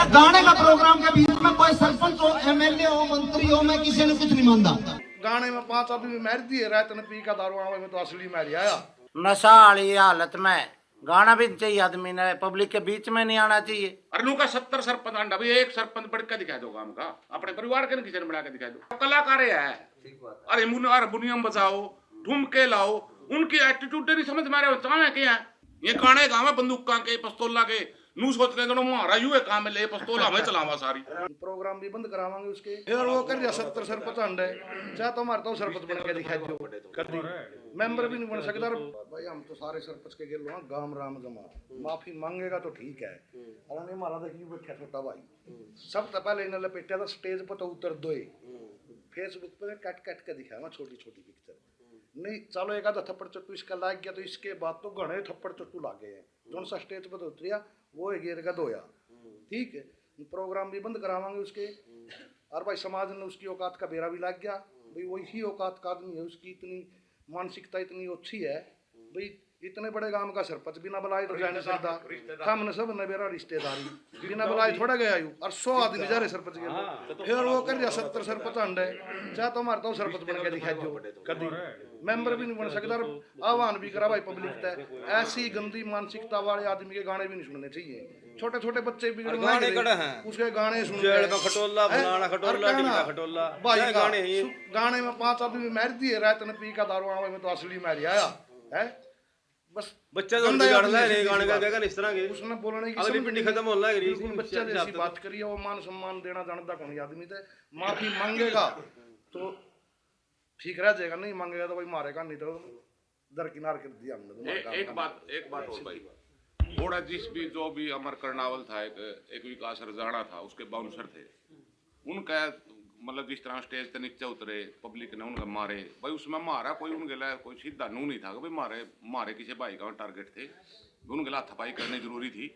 गाने का प्रोग्राम के बीच में कोई सरपंच हो, एमएलए हो, मंत्री हो, मैं किसी ने कुछ नहीं मानता। गाने में 5 आदमी मार दिए, रात ने पी का दारू आवे में तो असली मारी आया। नशा वाली हालत में गाना भी चाहिए आदमी ने, पब्लिक के बीच में नहीं आना चाहिए। अरे का 70 सरपंच अंडा भी एक सरपंच बढ़ के दिखा दो काम का, अपने परिवार के किचन बढ़ा के दिखा दो। कलाकार है, अरे हारमोनियम बजाओ, ठुमके लाओ, उनकी एटीट्यूड नहीं समझ में आ रहा है क्या। ये गाने गाँव में बंदूक के पिस्तौला के नू सोच रहे दोनों मारा यू है काम ले पिस्तौल हमें चलावा सारी। प्रोग्राम भी बंद करावांगे उसके, फिर वो कर दिया 70 सरपंच अंडे, चाहे तो हमारे तो सरपंच बन के दिखा दो, कभी मेंबर भी नहीं बन सकता। भाई हम तो सारे सरपंच के गेलो हां, गाम राम जमा माफी मांगेगा तो ठीक है, और नहीं मारा देखिए बैठा छोटा भाई सब तो पहले इन्हें लपेटा था स्टेज पर तो उतर दो, फेसबुक पे कट कट के दिखाया छोटी छोटी पिक्चर। नहीं चलो एक आधा थप्पड़ चट्टू इसका लाग गया तो इसके बाद तो घने थप्पड़ चट्टू लागे हैं, जो सा स्टेज पर तो उतरिया वो गिर का धोया। ठीक है, प्रोग्राम भी बंद करावांगे उसके, और भाई समाज ने उसकी औकात का बेरा भी लग गया। भाई वही औकात का आदमी है, उसकी इतनी मानसिकता इतनी अच्छी है। भाई इतने बड़े गांव का सरपंच बिना बुलाए तो जा नहीं सकता, हमने सब ने मेरा रिश्तेदारी बिना बुलाए थोड़ा गया यू, और 100 आदमी जा रहे सरपंच के, फिर वो कर दिया 70 सरपंच अंडे, चाहे तो हमारे तो सरपंच बन के दिखा दो, कभी मेंबर भी नहीं बन सकता, आह्वान भी करा भाई पब्लिक तक। ऐसी गंदी मानसिकता वाले आदमी के गाने भी नहीं सुनने चाहिए। छोटे छोटे बच्चे भी उसके गाने सुन भाई गाने में 5 आदमी मार दिए, रात ने पी का दारू आवे में तो असली मारी आया है। बस बच्चा तो गाने का इस तरह के उसने बोलने की अगली पिंडी खत्म होने लग रही। बच्चा जैसी बात करिए, वो मान सम्मान देना जानता कौन आदमी थे। माफी मांगेगा तो ठीक रह जाएगा, नहीं मांगेगा तो भाई मारेगा, नहीं तो दरकिनार कर दिया हमने। एक बात और भाई, थोड़ा जिस भी जो भी अमर कर्नावल था, एक विकास रजाना था, उसके बाउंसर थे, उनका मतलब जिस तरह स्टेज से नीचे उतरे, पब्लिक ने उनका मारे भाई, उसमें मारा कोई उनके लिए कोई सीधा नू नहीं था कि भाई मारे किसी भाई का टारगेट थे, उनके लिए हाथापाई करनी जरूरी थी।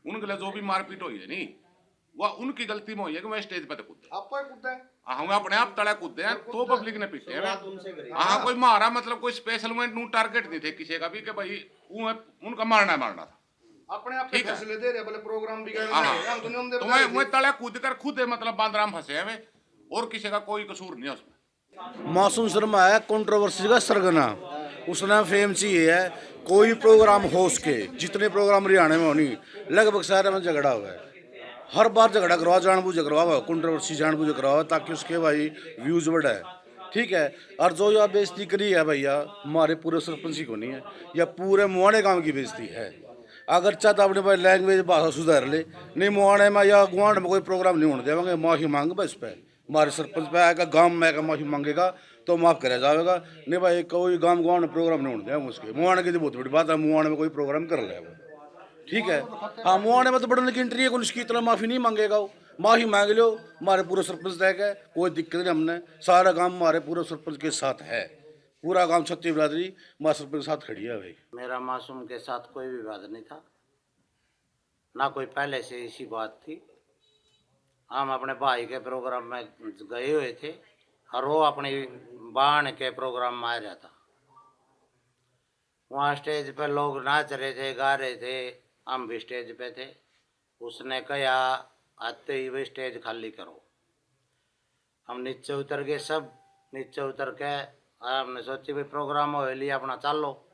उनके लिए जो भी मारपीट हुई है नहीं, वह उनकी गलती में हुई है कि वह स्टेज पे तो कूदे, हम अपने आप तड़ा कूदे हैं तो पब्लिक ने पीटे हैं। हाँ कोई मारा मतलब कोई स्पेशल नू टारगेट नहीं थे किसी का भी कि भाई उनका मारना था, अपने आप के फैसले दे रहे, बोले प्रोग्राम बिगड़ तो मैं तड़ा कूद कर खुद मतलब बांद्राम फंसे हैं और किसी का कोई कसूर नहीं है उसमें। मासूम शर्मा है कंट्रोवर्सी का सरगना, उसने फेम चाहिए है। कोई प्रोग्राम हो उसके, जितने प्रोग्राम हरियाणा में होनी लगभग सारे में झगड़ा हुआ है, हर बार झगड़ा करवा, जानबूझ करवा, कंट्रोवर्सी जानबूझ करवा ताकि उसके भाई व्यूज बढ़े। ठीक है, और जो यह बेइज्जती करी है भैया हमारे पूरे सरपंच को नहीं है, या पूरे मुआने गाँव की बेइज्जती है। अगर चाहता अपने भाई लैंग्वेज भाषा सुधार ले, नहीं मुआने में या गुआंढ में कोई प्रोग्राम नहीं होने देंगे, माफी मांग बस पे हमारे सरपंच पे आएगा, गांव में आएगा माफी मांगेगा तो माफ कराया जाएगा। नहीं भाई कोई गांव गाँव में प्रोग्राम नहीं होने देंगे उसके। मुआने की तो बहुत बड़ी बात है, मुआने में कोई प्रोग्राम कर ले वो, ठीक है। हाँ मुआने में तो बढ़ने की एंट्री है, उसकी इतना माफी नहीं मांगेगा वो, माफी मांग लो हमारे पूरे सरपंच देगा, कोई दिक्कत नहीं। हमने सारा गाँव हमारे पूरे सरपंच के साथ है, पूरा गाँव छत्ती बिरादरी हमारे सरपंच के साथ खड़ी है भाई। मेरा मासूम के साथ कोई विवाद नहीं था, ना कोई पहले से इसी बात थी। हम अपने भाई के प्रोग्राम में गए हुए थे और वो अपनी बहन के प्रोग्राम में आ रहा था। वहाँ स्टेज पर लोग नाच रहे थे, गा रहे थे, हम भी स्टेज पे थे। उसने कहा आते ही वही स्टेज खाली करो। हम नीचे उतर गए, सब नीचे उतर के हमने सोची भाई प्रोग्राम हो लिया अपना चलो।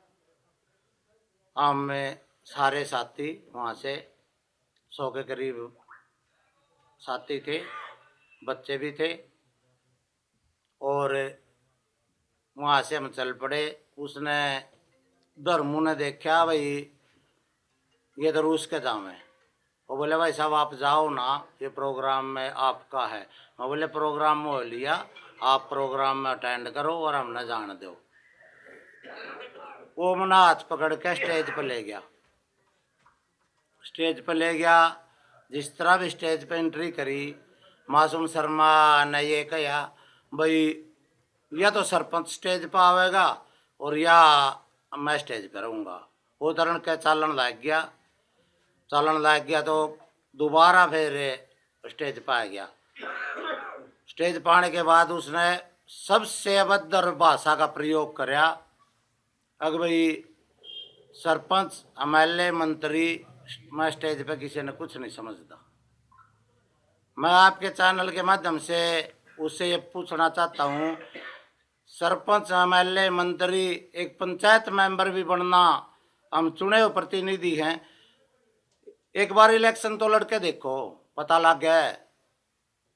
हम सारे साथी वहाँ से 100 के करीब साथी थे, बच्चे भी थे, और वहाँ से हम चल पड़े। उसने धर्मू ने देखा भाई ये तो रूस के दाम है, वो बोले भाई साहब आप जाओ ना, ये प्रोग्राम में आपका है। मैं बोले प्रोग्राम हो लिया, आप प्रोग्राम में अटेंड करो और हमने जान दो। वो मना हाथ पकड़ के स्टेज पर ले गया, स्टेज पर ले गया। जिस तरह भी स्टेज पे एंट्री करी, मासूम शर्मा ने ये कहा भाई या तो सरपंच स्टेज पर आवेगा और या मैं स्टेज पर रहूँगा। वो तरह के चालन लग गया तो दोबारा फिर स्टेज पर आ गया। स्टेज पर आने के बाद उसने सबसे अभद्र भाषा का प्रयोग कराया। अगर भाई सरपंच एमएलए मंत्री मैं स्टेज पे किसी ने कुछ नहीं समझता, मैं आपके चैनल के माध्यम से उससे ये पूछना चाहता हूँ, सरपंच, एमएलए, मंत्री, एक पंचायत मेंबर भी बनना, हम चुने हुए प्रतिनिधि हैं, एक बार इलेक्शन तो लड़के देखो, पता लग गया है।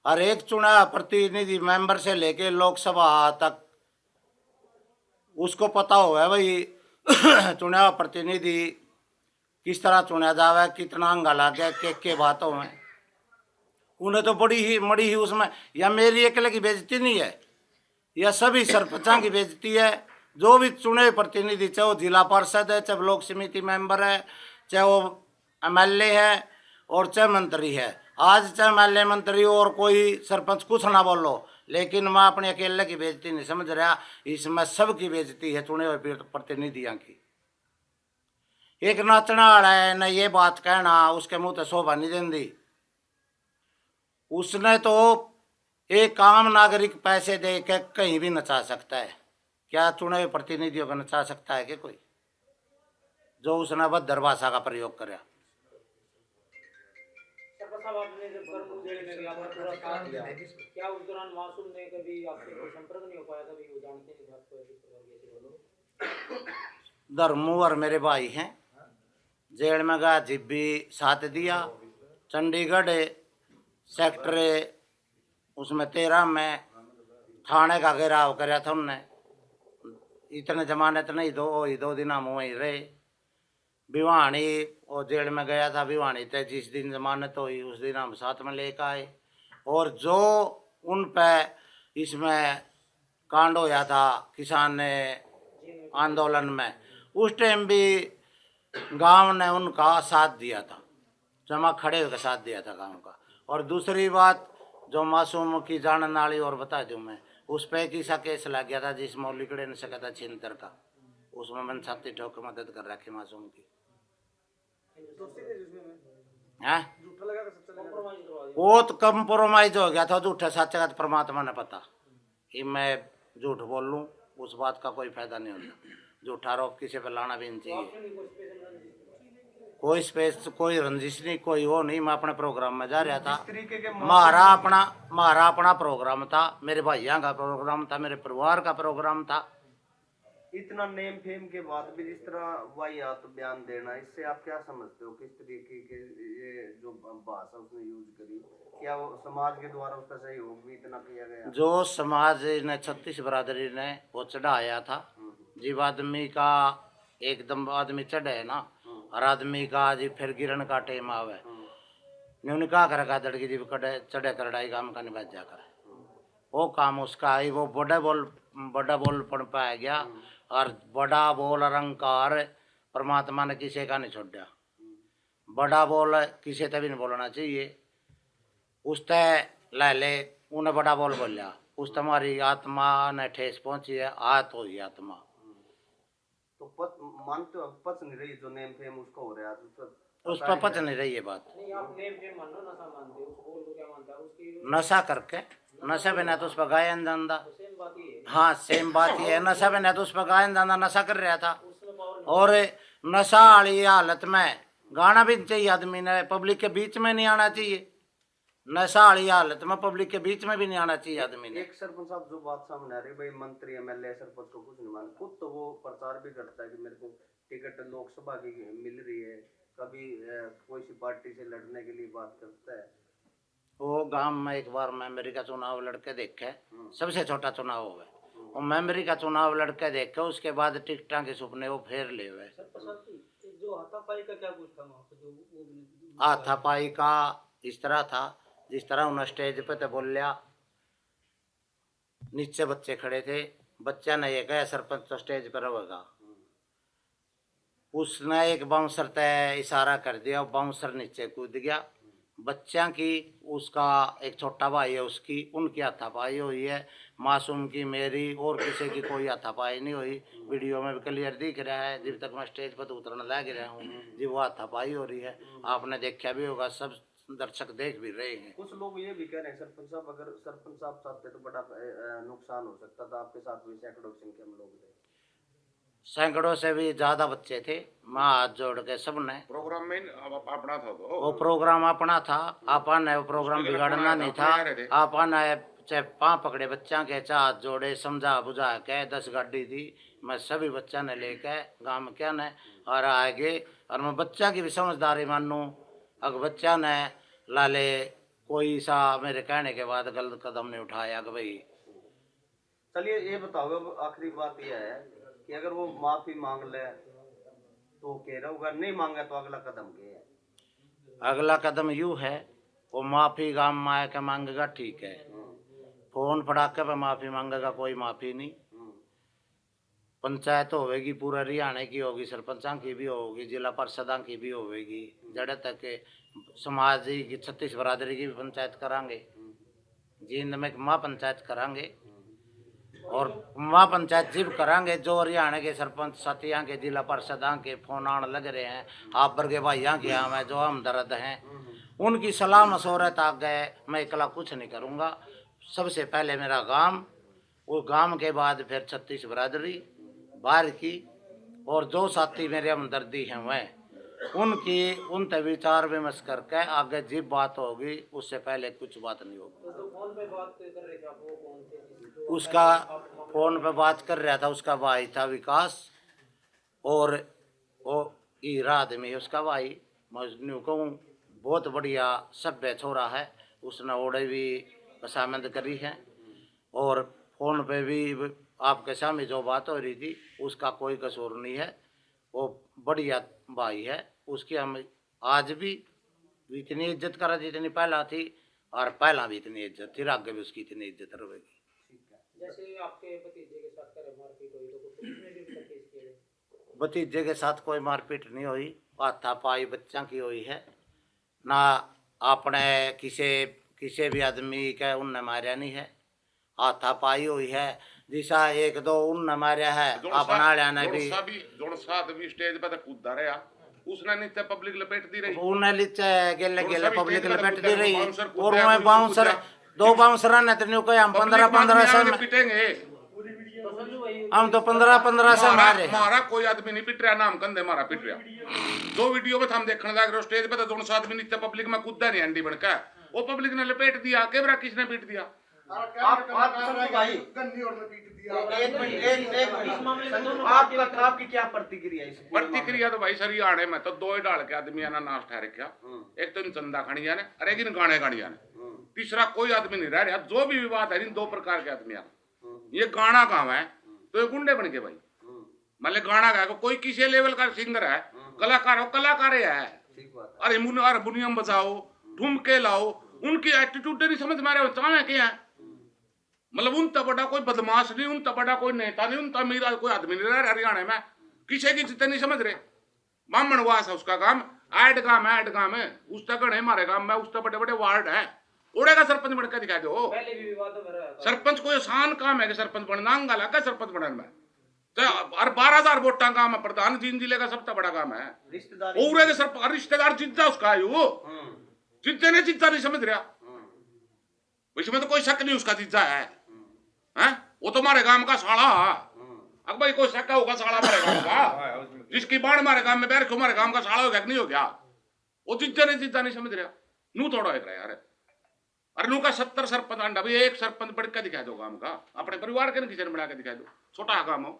हर एक चुना प्रतिनिधि मेंबर से लेके लोकसभा तक उसको पता हुआ है भाई चुना हुआ प्रतिनिधि किस तरह चुना जावे, कितना अंगा लग गया, के बातों में। उन्हें तो बड़ी ही उसमें, या मेरी अकेले की बेइज्जती नहीं है, या सभी सरपंचों की बेइज्जती है। जो भी चुने हुए प्रतिनिधि, चाहे वो जिला पार्षद है, चाहे ब्लॉक समिति मेंबर है, चाहे वो एमएलए है और चाहे मंत्री है। आज चाहे एमएलए, मंत्री और कोई सरपंच कुछ ना बोलो, लेकिन मैं अपने अकेले की बेइज्जती नहीं समझ रहा, इसमें सबकी बेइज्जती है चुने हुए प्रतिनिधियों की। एक नाचना वाला है न, ये बात कहना उसके मुंह तो शोभा नहीं देंदी। उसने तो एक आम नागरिक पैसे दे के कहीं भी नचा सकता है, क्या चुने हुए प्रतिनिधियों को नचा सकता है कि कोई, जो उसने अभद्र भाषा का प्रयोग करा। आपने जब कर्म उधेड़ में भी आपने पूरा साथ दिया, क्या उस दौरान मासूम ने कभी आपसे कोई संपर्क नहीं हो पाया? कभी वो जानते नहीं थे आपको ऐसी प्रकार की ऐसी बोलो? धर्मू और मेरे भाई हैं, जेल में गया जिब भी साथ दिया। चंडीगढ़ सेक्टर उसमें 13 में थाने का घेराव कराया था उनने। इतने जमानत नहीं, 2 दिन हम वहीं रहे। भिवानी और जेल में गया था, भिवानी थे, जिस दिन जमानत हुई उस दिन हम साथ में लेकर आए। और जो उन पे इसमें कांड होया था किसान ने आंदोलन में, उस टाइम भी गांव ने उनका साथ दिया था, जमा खड़े होकर साथ दिया था गांव का। और दूसरी बात, जो मासूम की जान नाली और बता दूं मैं, उस पर एक ऐसा केस लग गया था जिस मौलिकड़े ने सका था छिहत्तर का, उसमें मैंने छाती ठोक के मदद कर रखी मासूम की। हैं? वो तो कंप्रोमाइज हो गया था, झूठे सच्चे का तो परमात्मा ने पता। कि मैं झूठ बोल लूँ उस बात का कोई फायदा नहीं होता, झूठा आरोप किसी पर लाना भी नहीं चाहिए। कोई स्पेस, कोई रंजिश नहीं, कोई वो नहीं। मैं अपने प्रोग्राम में जा रहा था, हमारा अपना प्रोग्राम था, मेरे भैया का प्रोग्राम था, मेरे परिवार का प्रोग्राम था। इतना नेम फेम के बाद भी इस तरह वाहियात बयान देना, इससे आप क्या समझते हो? किस तरीके के ये जो भाषा उसने यूज करी, क्या वो समाज के द्वारा उसका सहयोग भी इतना किया गया? जो समाज ने 36 बरादरी ने वो चढ़ाया था, जीव आदमी का एकदम आदमी चढ़े है ना, हर आदमी का जी फिर गिरन का टेम आवे, उनका कर का दड़की जी चढ़े करड़ाई काम का निभा जा कर, वो काम उसका आई। वो बड़ा बोल पढ़ पाया गया, और बड़ा बोल अहंकार परमात्मा ने किसी का नहीं छोड़ा। बड़ा बोल किसी से भी नहीं बोलना चाहिए। उस ले उन्हें बड़ा बोल बोलिया, उस तुम्हारी आत्मा ने ठेस पहुंची है, आहत हुई आत्मा। तो मानते हो पच नहीं रही जो नेम फेम उसका हो रहा है, उस पर पच नहीं रही ये बात। नहीं, आप नेम फेम मान लो, नशा मानते हो, उस बोल को क्या मानता है? उसकी नशा करके, नशा बिना तो उस पर गायन जानदा। सेम बात ही है। हाँ, सेम बात ये है, नशा बिना तो उस पर गायन जानदा, नशा कर रहा था। उसमें पावर और नशा वाली हालत में गाना भी नहीं चाहिए आदमी ने, पब्लिक के बीच में नहीं आना चाहिए। नशा वाली हालत में पब्लिक के बीच में भी नहीं आना चाहिए आदमी ने। एक सरपंच साहब जो बात सामने आ रही है, भाई मंत्री एमएलए सरपंच को कुछ नहीं मान, खुद तो वो प्रचार भी करता है कि मेरे को टिकट लोकसभा की मिल रही है, कभी कोई सी पार्टी से लड़ने के लिए बात करता है। वो गांव में एक बार मेमोरी का चुनाव लड़के देखे, सबसे छोटा चुनाव हुआ, और मेमोरी का चुनाव लड़के देखे, उसके बाद टिकटा के सपने वो फेर ले हुए। जो हाथापाई का क्या कुछ था वहाँ पे? जो हाथापाई का इस तरह था, जिस तरह उन्हें स्टेज पे तो बोल लिया, नीचे बच्चे खड़े थे, बच्चा ने ये कहा सरपंच तो स्टेज पर रहेगा, उसने एक बाउंसर तय इशारा कर दिया, बाउंसर नीचे कूद गया। बच्चा की, उसका एक छोटा भाई है उसकी, उनकी हाथापाई हुई है, मासूम की, मेरी और किसी की कोई हाथापाई नहीं हुई। वीडियो में भी क्लियर दिख रहा है, जब तक मैं स्टेज पर तो उतरने लग रहा हूँ जी वो हाथापाई हो रही है, आपने देखा भी होगा, सब दर्शक देख भी रहे हैं। कुछ लोग ये भी कह रहे हैं सरपंच साहब, अगर सरपंच साहब चाहते तो बड़ा नुकसान हो सकता था, आपके साथ भी सैकड़ों की संख्या में लोग थे। सैकड़ों से भी ज्यादा बच्चे थे। मैं हाथ जोड़ के सबने, प्रोग्राम में अपना था तो वो प्रोग्राम अपना था, आपन ने वो प्रोग्राम बिगाड़ना नहीं था। आपन ने चाहे पाँव पकड़े बच्चा के, चाहे हाथ जोड़े, समझा बुझा के 10 गाड़ी दी। मैं सभी बच्चा ने लेके गाँव में क्या ने और आगे, और मैं बच्चा की भी समझदारी मानूँ। अगर बच्चा ने लाले कोई सा मेरे कहने के बाद गलत कदम नहीं उठाया कि भाई। चलिए ये बताओ, अब आखिरी बात यह है कि अगर वो माफी मांग ले तो कह रहा होगा, नहीं मांगा तो अगला कदम क्या है? अगला कदम यूँ है, वो माफ़ी गाँव में आके मांगेगा, ठीक है। फोन फड़ाके पे माफ़ी मांगेगा, कोई माफ़ी नहीं। पंचायत होगी पूरा हरियाणा की होगी, सरपंचां की भी होगी, जिला परिषदा की भी होगी, जड़े तक समाज की 36 बरादरी की भी पंचायत करांगे। जींद में माँ पंचायत करांगे, और माँ पंचायत जब करांगे जो हरियाणा के सरपंच साथियाँ के, जिला परिषदा के फोन आने लग रहे हैं, आप वर्गे भाइयों के हमें जो हम दर्द हैं, उनकी सलाह मशवरत आ गए। मैं अकेला कुछ नहीं करूँगा। सबसे पहले मेरा गांव, वो गांव के बाद फिर 36 बरादरी बाहर की, और जो साथी मेरे हमदर्दी हैं वह उनकी उनसे विचार विमर्श करके आगे जिब बात होगी, उससे पहले कुछ बात नहीं होगी। तो फोन पे बात कर रहे थे आप, वो कौन थे? उसका फोन पे बात कर रहा था, उसका भाई था विकास, और वो हीरा आदमी उसका भाई। मैं कहूँ बहुत बढ़िया सभ्य छोरा है, उसने ओढ़े भी पसामंद करी है, और फोन पे भी आपके सामने जो बात हो रही थी उसका कोई कसूर नहीं है। वो बढ़िया भाई है, उसकी हम आज भी इतनी इज्जत करा जितनी पहला थी, और पहला भी इतनी इज्जत थी, आगे भी उसकी इतनी इज्जत रहेगी। जैसे आपके भतीजे के साथ करे मारपीट हुई तो पुलिस ने भी केस किया है? भतीजे के साथ कोई मारपीट नहीं हुई, हाथापाई बच्चा की हुई है ना। अपने किसी भी आदमी के उनने मारा नहीं है, हाथापाई हुई है। जिसा एक दो उनने मारा है, अपना लेना भी स्टेज पे कूदा रहा, उसने नीचे पब्लिक लपेट दी रही, उन्हें नीचे गेले गेले पब्लिक लपेट दी रही, और मैं बाउंसर 2 बाउंसर ने तो कोई हम 15 से पिटेंगे। हम तो 15 से मारे। हमारा कोई आदमी नहीं पिट रहा, नाम कंधे मारा पिट रहा। 2 वीडियो में हम देखने लग रहे स्टेज पे, तो दोनों आदमी नीचे पब्लिक में कूदा नहीं अंडी बनकर, वो पब्लिक ने लपेट दिया। कैमरा किसने पीट दिया? आपकी क्या प्रतिक्रिया है? प्रतिक्रिया तो भाई सर हरियाणे में तो 2 ही डाल के आदमी ना नाश ठहर रखा। एक तो इन चंदा खानिया ने, अरे इन गाने गानिया ने, तीसरा कोई आदमी नहीं रह रहा। जो भी विवाद है इन 2 प्रकार के आदमी, ये गाना गाँव है तो ये गुंडे बन के भाई, मतलब गाना गा कोई किसी लेवल का सिंगर है, कलाकार हो, कलाकार है। अरे हारमोनियम बजाओ, ठुमके लाओ, उनकी एटीट्यूड नहीं समझ में आ रहा चाहे क्या है। मतलब उनता बड़ा कोई बदमाश नहीं, उनता बड़ा कोई नेता नहीं, उनता मीरा कोई आदमी नहीं रह हरियाणा में, किसी की जितने नहीं समझ रहे। बामन वास है उसका काम, ऐड काम है उसका गण है हमारे गांव में, उसका बड़े बड़े वार्ड है, उड़े का सरपंच बनकर दिखा दो। पहले भी विवादों में रहा था। सरपंच कोई आसान काम है कि सरपंच बनना, अंगा लगा सरपंच बनने में, और 12,000 वोटा काम है, प्रधान जींद जिले का सबसे बड़ा काम है। रिश्तेदार जिद्दा उसका है, वो जिद्दे ने जिद्दा नहीं समझ रहा, इसमें तो कोई शक नहीं उसका जीजा है, हैं? वो तो हमारे गांव का साला। अब भाई कोई शक होगा साला हमारे गांव का, जिसकी बाढ़ हमारे गांव में बैठ के हमारे गांव का साला हो गया नहीं हो गया, वो जीजा नहीं समझ रहा। नू थोड़ा है यार, अरे नू का 70 सरपंच अंडा, भाई एक सरपंच बढ़ के दिखा दो गांव का, अपने परिवार के किचन बना के दिखा दो, छोटा काम हो।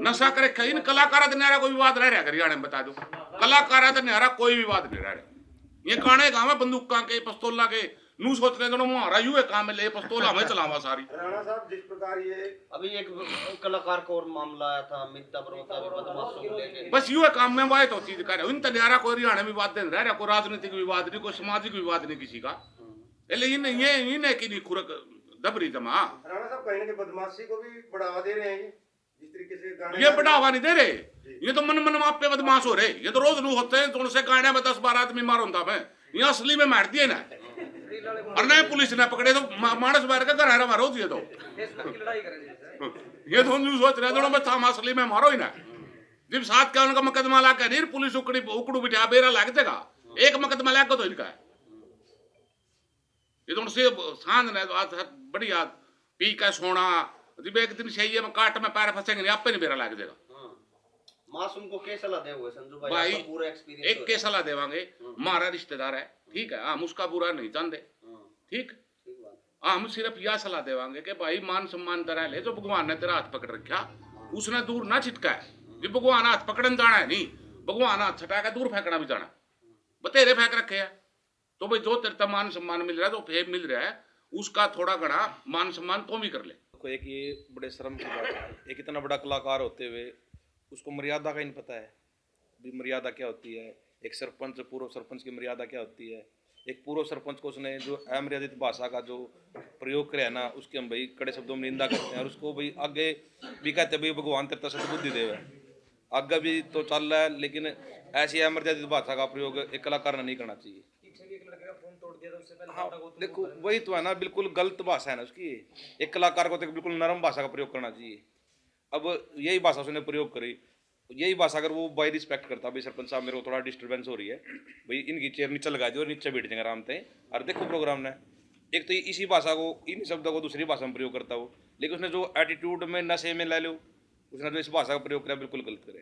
नशा करे इन कलाकार कोई विवाद रह रहा हरियाणा में, बता दो कलाकार कोई विवाद नहीं रह रहा। ये गाने गाँव है बंदूका के, पिस्तौला के, नू सोच रहे दोनों हमारा यू काम है, ले पिस्तौल हमें चलावा सारी। राणा साहब, जिस प्रकार ये अभी एक कलाकार को और मामला आया था मित्ता पर्वता बदमाशों को लेके, बस यू काम में वाय तो चीज कर इन तनियारा कोई हरियाणा में विवाद नहीं रह रहा, कोई राजनीतिक विवाद नहीं, कोई सामाजिक विवाद नहीं किसी का, लेकिन ये की नहीं खुरक दबरी जमा। राणा साहब कहीं के बदमाशी को भी बढ़ावा दे रहे हैं जिस तरीके से, ये बढ़ावा नहीं दे रहे, ये तो मन आप पे बदमाश हो रहे। ये तो रोज नू होते हैं, तो उनसे गाने में 10-12 आदमी मारो मैं, ये असली में मार दिए ना, और नए पुलिस ने पकड़े तो मानस मार के घर मारो दिए तो ये तो न्यूज सोच रहे दोनों में था असली में मारो ही ना। जब साथ का उनका मुकदमा ला के नहीं पुलिस उकड़ू बिठा बेरा लग देगा, एक मुकदमा लग तो इनका है। ये तो उनसे सांझ ने बढ़िया पी के सोना, जब एक दिन सही है मैं काट में पैर फंसेंगे नहीं, आप पे नहीं मेरा लाग जाएगा मासूम को क्या सलाह देंगे संजू भाई? भाई आपका पूरा एक्सपीरियंस एक के सलाह देवांगे, हमारा रिश्तेदार है ठीक है, हम उसका बुरा नहीं चाहते ठीक, हम सिर्फ यह सलाह देवांगे कि भाई मान सम्मान तरह ले, जो भगवान ने तेरा हाथ पकड़ रखा उसने दूर ना छिटका है, भी भगवान हाथ पकड़न जाना है नहीं, भगवान हाथ छटा के दूर फेंकना भी जाना, बतेरे फेंक रखे है। तो भाई जो तेरे मान सम्मान मिल रहा है, जो फेम मिल रहा है, उसका थोड़ा घना मान सम्मान तो भी कर ले। को एक ये बड़े शर्म की बात है, एक इतना बड़ा कलाकार होते हुए उसको मर्यादा का ही नहीं पता है भी मर्यादा क्या होती है, एक सरपंच पूर्व सरपंच की मर्यादा क्या होती है। एक पूर्व सरपंच को उसने जो अमर्यादित भाषा का जो प्रयोग करे ना, उसकी हम भाई कड़े शब्दों में निंदा करते हैं, और उसको भाई आगे भी कहते भाई भगवान तेरे सद्बुद्धि देवे, आगे भी तो चल रहा है, लेकिन ऐसी अमर्यादित भाषा का प्रयोग एक कलाकार ने नहीं करना चाहिए। हाँ देखो वही तो है ना, बिल्कुल गलत भाषा है ना उसकी, एक कलाकार को तो बिल्कुल नरम भाषा का प्रयोग करना चाहिए। अब यही भाषा उसने प्रयोग करी, यही भाषा अगर वो बाई रिस्पेक्ट करता, भाई सरपंच साहब मेरे को थोड़ा डिस्टर्बेंस हो रही है, भाई इनकी चेयर नीचे लगा दी और नीचे बैठ जाएंगे आराम से, और देखो प्रोग्राम ने एक तो इसी भाषा को, इन शब्दों को दूसरी भाषा में प्रयोग करता हो, लेकिन उसने जो एटीट्यूड में नशे में ले लो, उसने जो इस भाषा का प्रयोग किया बिल्कुल गलत करे।